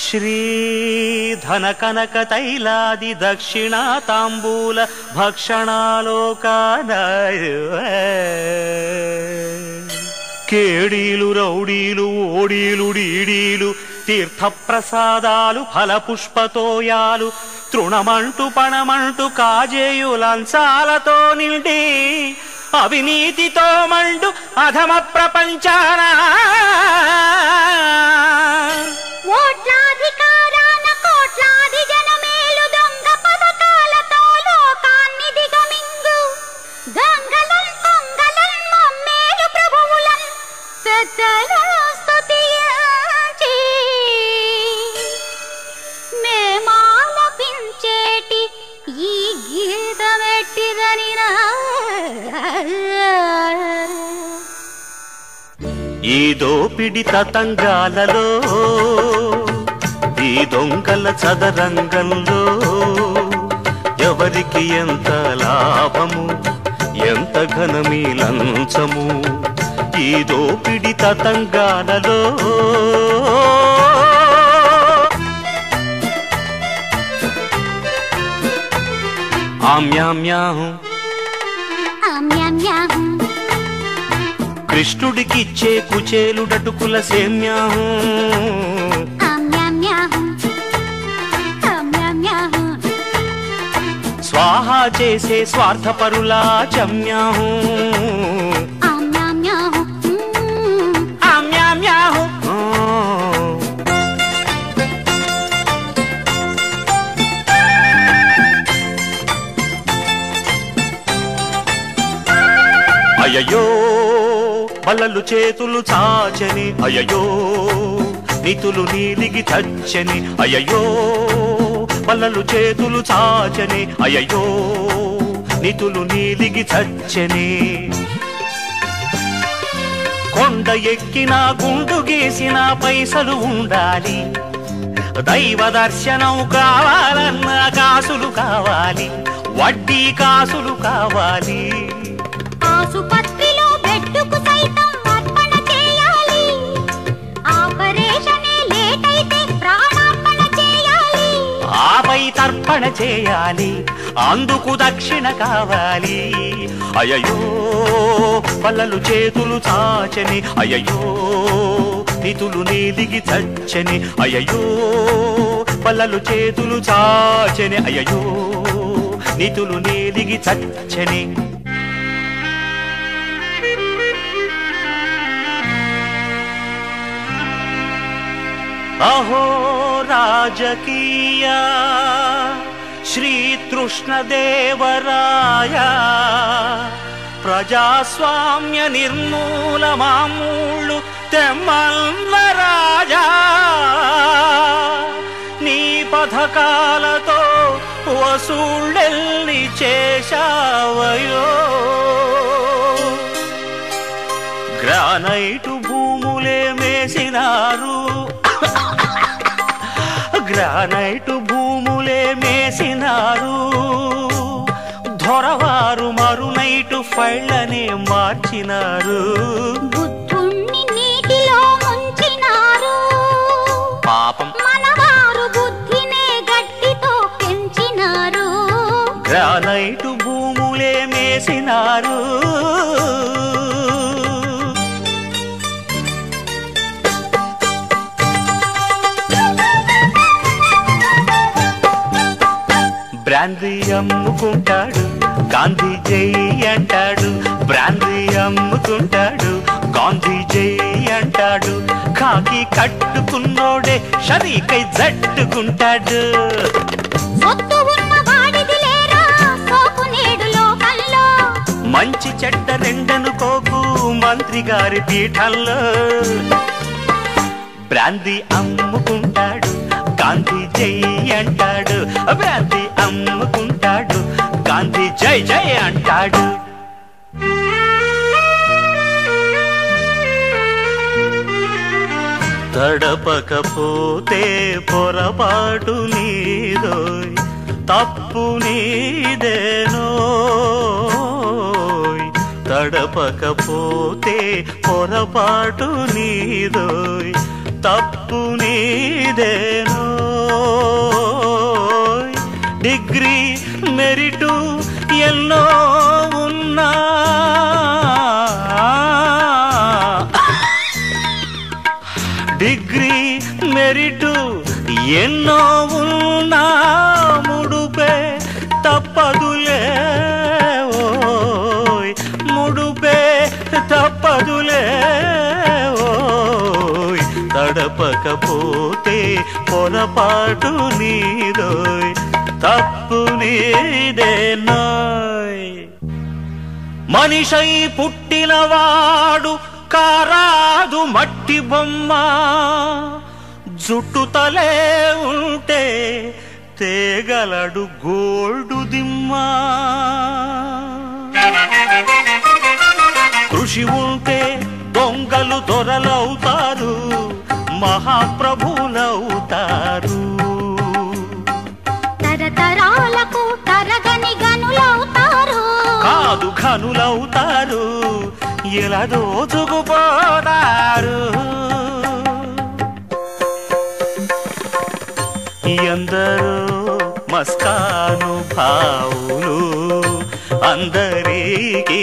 శ్రీధన కనక తైలాది దక్షిణా తాంబూల భక్షణాలోకాన కేడీలు రౌడీలు ఓడీలు డీడీలు తీర్థప్రసాదాలు ఫలపుష్పతోయాలు తృణమంటూ పణమంటూ కాజేయు లంచాలతో నిండి అవినీతితో మండు అధమ ప్రపంచాన ఓట్లాధికారాన కోట్లాది జనమేలు దొంగ పథకాలతో లోకాన్ని దిగమింగు గంగలన్ పొంగలన్ మమ్మేలు ప్రభువులన్ పెద్దల స్తుతించి మేమాలపించేటి ఈ గీతమెట్టిదనినా ఈ దోపిడి తతంగాలలో ఈ దొంగల చదరంగంలో ఎవరికి ఎంత లాభము ఎంత ఘనమీ లంచము ఈ దోపిడి తతంగాలలో ఆమ్యామ్యాహు ఆమ్యామ్యాహు కృష్ణుడికిచ్చే కుచేలుడటుకుల సేమ్యాహు ఆమ్యామ్యాహు ఆమ్యామ్యాహు స్వాహా చేసే స్వార్థపరులా చమ్యాహు ఆమ్యామ్యాహు ఆమ్యామ్యాహు అయ్యయ్యో బలలు చేతులు చాచని అయ్యయ్యో నితులు నీలిగి చచ్చని అయ్యయ్యో బలలు చేతులు చాచని అయ్యయ్యో నితులు నీలిగి చచ్చని కొండ ఎక్కిన గుండు గీసిన పైసలు ఉండాలి దైవ దర్శనం కావాలన్నా కాసులు కావాలి వడ్డీ కాసులు కావాలి ఆసుపత్రిలో బెడ్డుకు సైతం అర్పణ చేయాలి ఆపరేషనే లేట్ అయితే ప్రాణార్పణ చేయాలి ఆపై తర్పణ చేయాలి అందుకు దక్షిణ కావాలి అయ్యయ్యో పల్లలు చేతులు చాచని అయ్యయ్యో నితులు నీలిగి చచ్చని అయ్యయ్యో పల్లలు చేతులు చాచని అయ్యయ్యో నితులు నీలిగి చచ్చని అహో రాజకీయ శ్రీకృష్ణదేవరాయ ప్రజాస్వామ్య నిర్మూల మామూళ్ళు తెమ్మల్ల రాజా నీ పథకాలతో వసూళ్ళెల్ని చేశావయో గ్రానైటు భూములే మేసినారు గ్రానైటు భూములే మేసినారు దొరవారు మరునైటు ఫైళ్ళనే మార్చినారు బుద్ధుణ్ణి నీటిలో ముంచినారు పాపం మనవారు బుద్ధినే గట్టితో పెంచినారు గ్రానైటు భూములే మేసినారు బ్రాందీ అమ్ముకుంటాడు గాంధీ జై అంటాడు బ్రాందీ అమ్ముకుంటాడు గాంధీ జై అంటాడు కాకి కట్టుకున్నోడే షరీకై జట్టుకుంటాడు సొత్తు ఉన్న వాడిది లేరా సోకు నేడు లోకంలో మంచి చెడ్డ రెండనుకోకు మంత్రి గారి పీఠంలో బ్రాందీ అమ్ముకుంటాడు గాంధీ జై అంటాడు బ్రాందీ అమ్ముకుంటాడు గాంధీ జై జై అంటాడు తడపకపోతే పొరపాటు నీదోయ్ తప్పు నీదేనోయ్ తడపకపోతే పొరపాటు నీదోయ్ తప్పు నీదేనో మెరిటు ఎన్నో ఉన్నా డిగ్రీ మెరిటు ఎన్నో ఉన్నా ముడుపే తప్పదులే ఓయ్ ముడుపే తప్పదులే ఓయ్ తడపకపోతే పొరపాటు నీదోయ్ తప్పు నీదేనోయ్ మనిషై పుట్టినవాడు కారాదు మట్టి బొమ్మ జుట్టు తలే ఉంటే తేగలడు గోల్డు దిమ్మ కృషి ఉంటే దొంగలు దొరలవుతారు మహాప్రభులవుతారు తరతరాలకు తరగని గనులవుతారు కాదు ఘనులవుతారు ఇలా దోచుకుపోతారు ఎందరో మస్కాను భావులు అందరికీ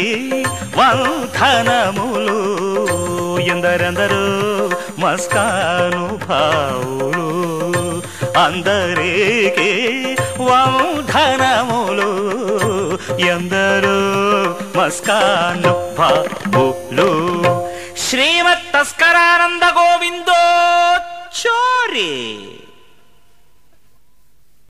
వందనములు ఎందరెందరో మస్కాను భావులు అందరికీ వందనములు ఎందరో మస్కాను భావులు శ్రీమత్ తస్కరానంద గోవిందో చోరీ